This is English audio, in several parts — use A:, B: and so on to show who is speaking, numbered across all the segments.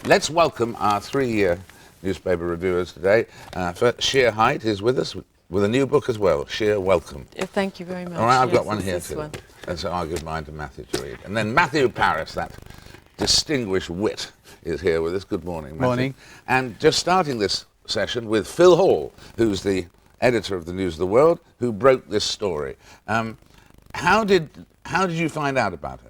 A: Let's welcome our three newspaper reviewers today. Shere Hite is with us with a new book as well. Shere, welcome.
B: Thank you very much.
A: All right, I've got one here too. And so I'll give mine to Matthew to read. And then Matthew PARRIS, that distinguished wit, is here with us. Good morning, Matthew.
C: Morning.
A: And just starting this session with Phil Hall, who's the editor of the News of the World, who broke this story. How did you find out about it?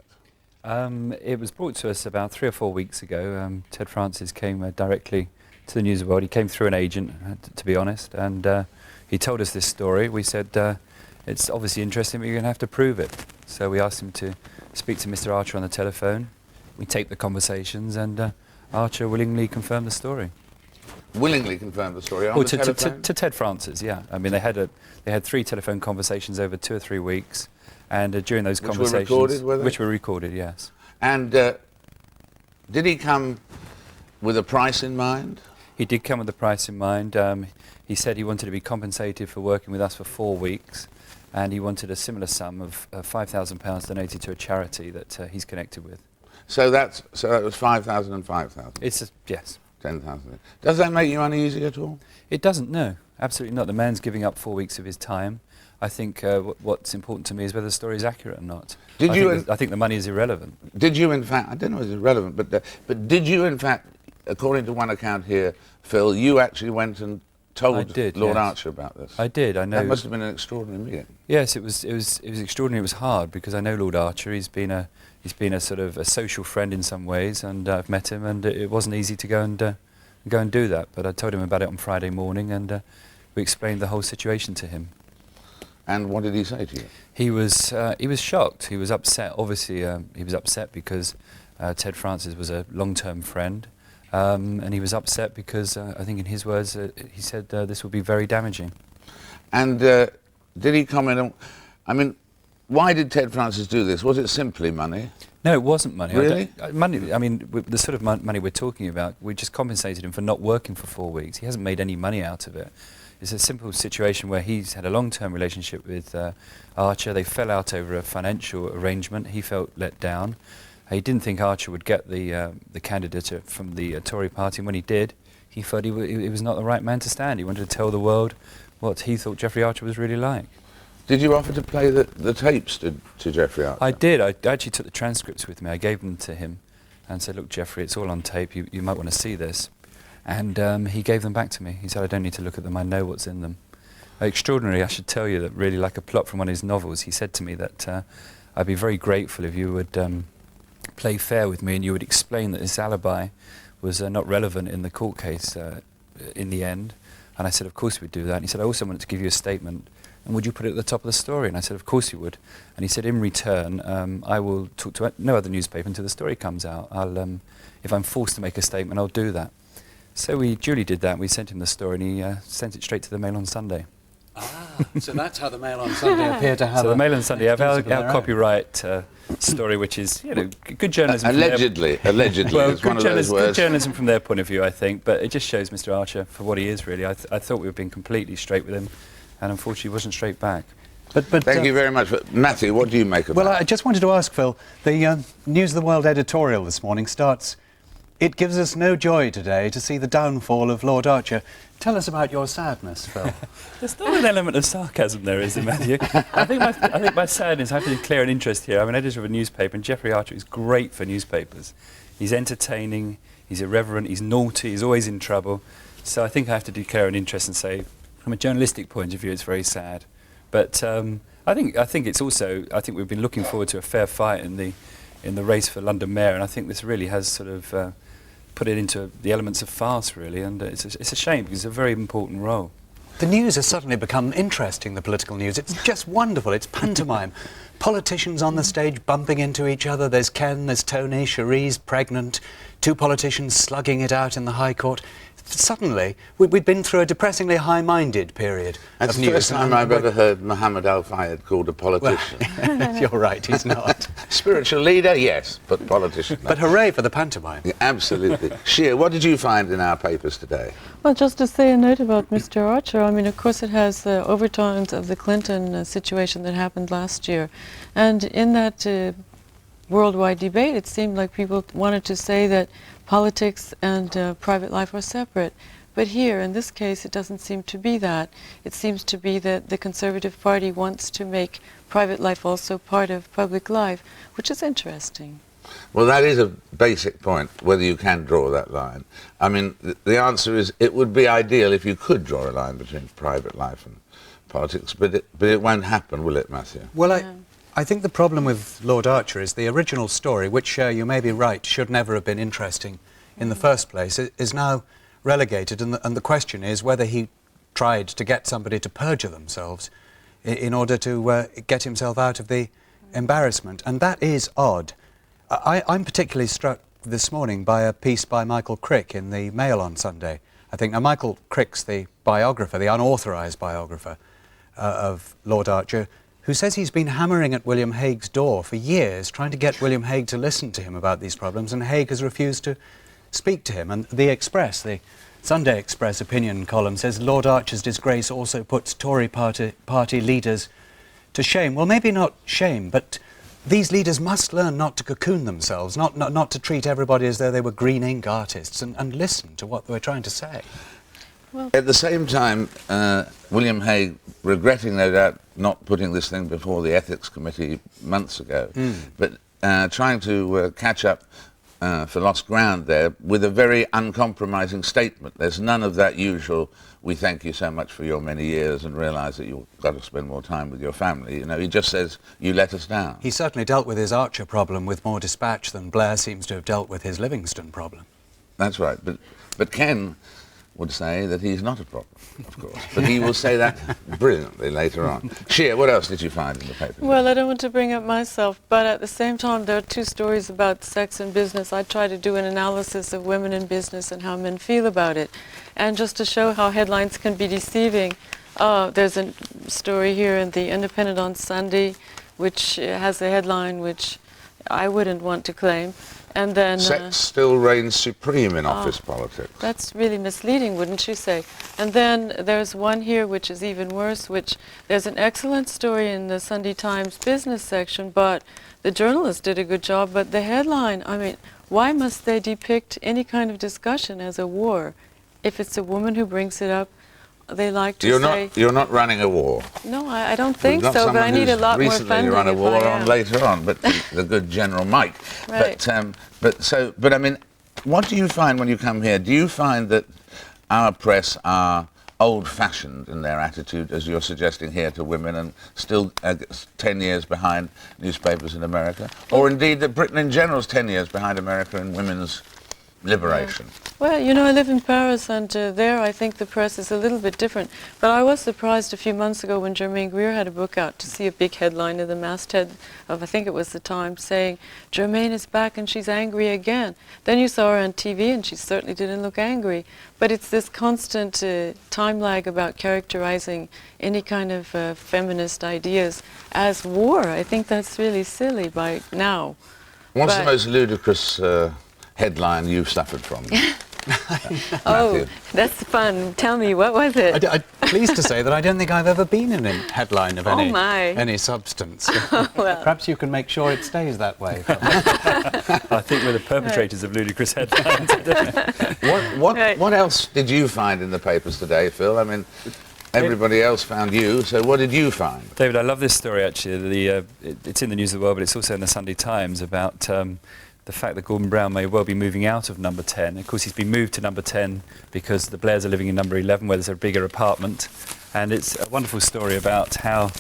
C: It was brought to us about 3 or 4 weeks ago. Ted Francis came directly to the News of the World. He came through an agent, to be honest, and he told us this story. We said, it's obviously interesting, but you're going to have to prove it. So we asked him to speak to Mr. Archer on the telephone. We taped the conversations, and Archer willingly confirmed the story.
A: Willingly confirmed the story on the telephone?
C: To Ted Francis, yeah. I mean, they had 3 telephone conversations over 2 or 3 weeks. And during those conversations...
A: Which were recorded, were they?
C: Which were recorded, yes.
A: And did he come with a price in mind?
C: He did come with a price in mind. He said he wanted to be compensated for working with us for 4 weeks, and he wanted a similar sum of £5,000 donated to a charity that he's connected with.
A: So that was 5,000 and 5,000?
C: Yes.
A: 10,000. Does that make you uneasy at all?
C: It doesn't, no. Absolutely not. The man's giving up 4 weeks of his time. I think what's important to me is whether the story is accurate or not. I think the money is irrelevant.
A: Did you, in fact, I don't know if it's irrelevant, but did you, in fact, according to one account here, Phil, you actually went and told Lord Archer about this?
C: I did. I know.
A: That must have been an extraordinary meeting.
C: Yes, it was extraordinary. It was hard because I know Lord Archer. He's been a sort of a social friend in some ways, and I've met him, and it wasn't easy to go and do that. But I told him about it on Friday morning, and we explained the whole situation to him.
A: And what did he say to you?
C: He was shocked. He was upset. Obviously, he was upset because Ted Francis was a long-term friend, and he was upset because I think, in his words, he said this would be very damaging. And
A: did he comment on? I mean, why did Ted Francis do this? Was it simply money?
C: No, it wasn't money.
A: Really?
C: Money. I mean, the sort of money we're talking about, we just compensated him for not working for 4 weeks. He hasn't made any money out of it. It's a simple situation where he's had a long-term relationship with Archer. They fell out over a financial arrangement. He felt let down. He didn't think Archer would get the candidate from the Tory party, and when he did, he felt he was not the right man to stand. He wanted to tell the world what he thought Jeffrey Archer was really like.
A: Did you offer to play the tapes to Jeffrey Archer?
C: I did. I actually took the transcripts with me. I gave them to him and said, look, Jeffrey, it's all on tape. You might want to see this. And he gave them back to me. He said, I don't need to look at them, I know what's in them. Extraordinary, I should tell you, that really like a plot from one of his novels. He said to me that I'd be very grateful if you would play fair with me and you would explain that this alibi was not relevant in the court case in the end. And I said, of course we'd do that. And he said, I also wanted to give you a statement, and would you put it at the top of the story? And I said, of course you would. And he said, in return, I will talk to no other newspaper until the story comes out. If I'm forced to make a statement, I'll do that. So we duly did that. We sent him the story, and he sent it straight to the Mail on Sunday.
D: So that's how the Mail on Sunday appeared to have.
C: So the Mail on Sunday have our copyright story, which is, you know, good journalism.
A: Allegedly, well,
C: it's one of those words. Good journalism from their point of view, I think. But it just shows Mr. Archer for what he is, really. I thought we were being completely straight with him, and unfortunately, he wasn't straight back.
A: But thank you very much. Matthew, what do you make of that?
D: Well, I just wanted to ask Phil. The News of the World editorial this morning starts. It gives us no joy today to see the downfall of Lord Archer. Tell us about your sadness, Phil.
C: There's not an element of sarcasm there, is there, Matthew? I think my sadness, I have to declare an interest here. I'm an editor of a newspaper, and Jeffrey Archer is great for newspapers. He's entertaining, he's irreverent, he's naughty, he's always in trouble. So I think I have to declare an interest and say, from a journalistic point of view, it's very sad. But I think it's also, I think we've been looking forward to a fair fight in the race for London Mayor, and I think this really has sort of put it into the elements of farce, really, and it's a shame because it's a very important role.
D: The news has suddenly become interesting, the political news. It's just wonderful. It's pantomime. Politicians on the stage bumping into each other. There's Ken, there's Tony, Cherie's pregnant, 2 politicians slugging it out in the High Court. Suddenly, we'd been through a depressingly high-minded period
A: That's
D: of
A: the
D: news.
A: first time I've ever heard Mohammed Al-Fayed called a politician.
D: Well, you're right, he's not.
A: Spiritual leader, yes, but politician.
D: But hooray for the pantomime.
A: Yeah, absolutely. Shere, what did you find in our papers today?
B: Well, just to say a note about Mr. Archer, I mean, of course it has overtones of the Clinton situation that happened last year. And in that worldwide debate, it seemed like people wanted to say that politics and private life are separate. But here, in this case, it doesn't seem to be that. It seems to be that the Conservative Party wants to make private life also part of public life, which is interesting.
A: Well, that is a basic point, whether you can draw that line. I mean, the answer is it would be ideal if you could draw a line between private life and politics, but it won't happen, will it, Matthew?
D: Well, I think the problem with Lord Archer is the original story, which you may be right, should never have been interesting in the first place, is now relegated, and the question is whether he tried to get somebody to perjure themselves in order to get himself out of the embarrassment. And that is odd. I'm particularly struck this morning by a piece by Michael Crick in the Mail on Sunday. I think now Michael Crick's the biographer, the unauthorised biographer of Lord Archer, who says he's been hammering at William Hague's door for years, trying to get William Hague to listen to him about these problems, and Hague has refused to speak to him. And the Express, the Sunday Express opinion column, says Lord Archer's disgrace also puts Tory party leaders to shame. Well, maybe not shame, but these leaders must learn not to cocoon themselves, not to treat everybody as though they were green ink artists, and listen to what they were trying to say.
B: Well,
A: at the same time, William Hague, regretting no doubt not putting this thing before the Ethics Committee months ago, but trying to catch up for lost ground there with a very uncompromising statement. There's none of that usual, we thank you so much for your many years and realise that you've got to spend more time with your family. You know, he just says, you let us down.
D: He certainly dealt with his Archer problem with more dispatch than Blair seems to have dealt with his Livingston problem.
A: That's right, but Ken would say that he's not a problem, of course. But he will say that brilliantly later on. Shere, what else did you find in the paper?
B: well, I don't want to bring up myself, but at the same time, there are two stories about sex and business. I try to do an analysis of women in business and how men feel about it. And just to show how headlines can be deceiving, there's a story here in the Independent on Sunday, which has a headline which I wouldn't want to claim. And then
A: Sex still reigns supreme in office politics.
B: That's really misleading, wouldn't you say? And then there's one here which is even worse, which there's an excellent story in the Sunday Times business section, but the journalist did a good job, but the headline, I mean, why must they depict any kind of discussion as a war? If it's a woman who brings it up, they like to say...
A: You're not running a war.
B: No, I don't think so, but I need a lot more funding.
A: Recently run a war on later on, but the good General Mike.
B: Right.
A: But I mean, what do you find when you come here? Do you find that our press are old-fashioned in their attitude, as you're suggesting here, to women, and still 10 years behind newspapers in America? Or indeed that Britain in general is 10 years behind America in women's liberation?
B: Well, you know, I live in Paris, and there I think the press is a little bit different. But I was surprised a few months ago when Germaine Greer had a book out to see a big headline in the masthead of, I think it was the Times, saying, Germaine is back and she's angry again. Then you saw her on TV and she certainly didn't look angry. But it's this constant time lag about characterizing any kind of feminist ideas as war. I think that's really silly by now.
A: What's the most ludicrous headline you've suffered from?
B: Oh, that's fun. Tell me, what was it?
D: I'm pleased to say that I don't think I've ever been in a headline of any substance.
B: Well.
D: Perhaps you can make sure it stays that way.
C: I think we're the perpetrators of ludicrous headlines.
A: What else did you find in the papers today, Phil? I mean, everybody else found you, so what did you find?
C: David, I love this story actually. It's in the News of the World, but it's also in the Sunday Times about the fact that Gordon Brown may well be moving out of number 10. Of course, he's been moved to number 10 because the Blairs are living in number 11, where there's a bigger apartment. And it's a wonderful story about how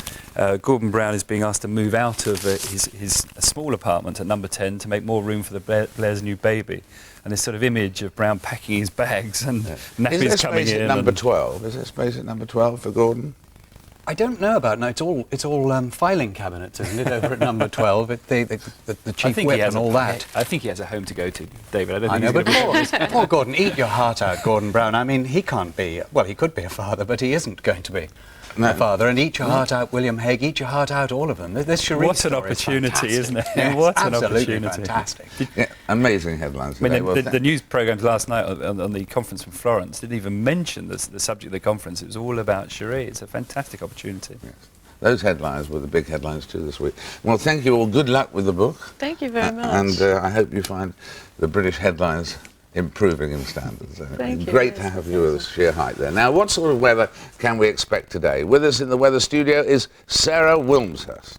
C: Gordon Brown is being asked to move out of his small apartment at number 10 to make more room for the Blairs' new baby. And this sort of image of Brown packing his bags and nappies coming in.
A: Is there space at number 12? Is there space at number 12 for Gordon?
D: I don't know about it. No, it's all filing cabinets, isn't it, over at number 12? The chief whip and all that.
C: I think he has a home to go to, David.
D: I know, but poor Gordon, eat your heart out, Gordon Brown. I mean, he can't be, well, he could be a father, but he isn't going to be a father. And eat your heart out, William Hague, eat your heart out, all of them. This Shere Hite
C: What an opportunity, isn't it?
D: Yes,
C: what an
D: absolutely
C: opportunity.
D: Fantastic.
A: Yeah, amazing headlines
C: I mean,
A: today.
C: the news programmes last night on the conference from Florence didn't even mention the subject of the conference. It was all about Shere Hite. It's a fantastic opportunity.
A: Yes. Those headlines were the big headlines too this week. Well, thank you all. Good luck with the book.
B: Thank you very much.
A: And I hope you find the British headlines improving in standards.
B: Thank you.
A: Great to have you with us, Shere Hite there. Now, what sort of weather can we expect today? With us in the weather studio is Sarah Wilmshurst.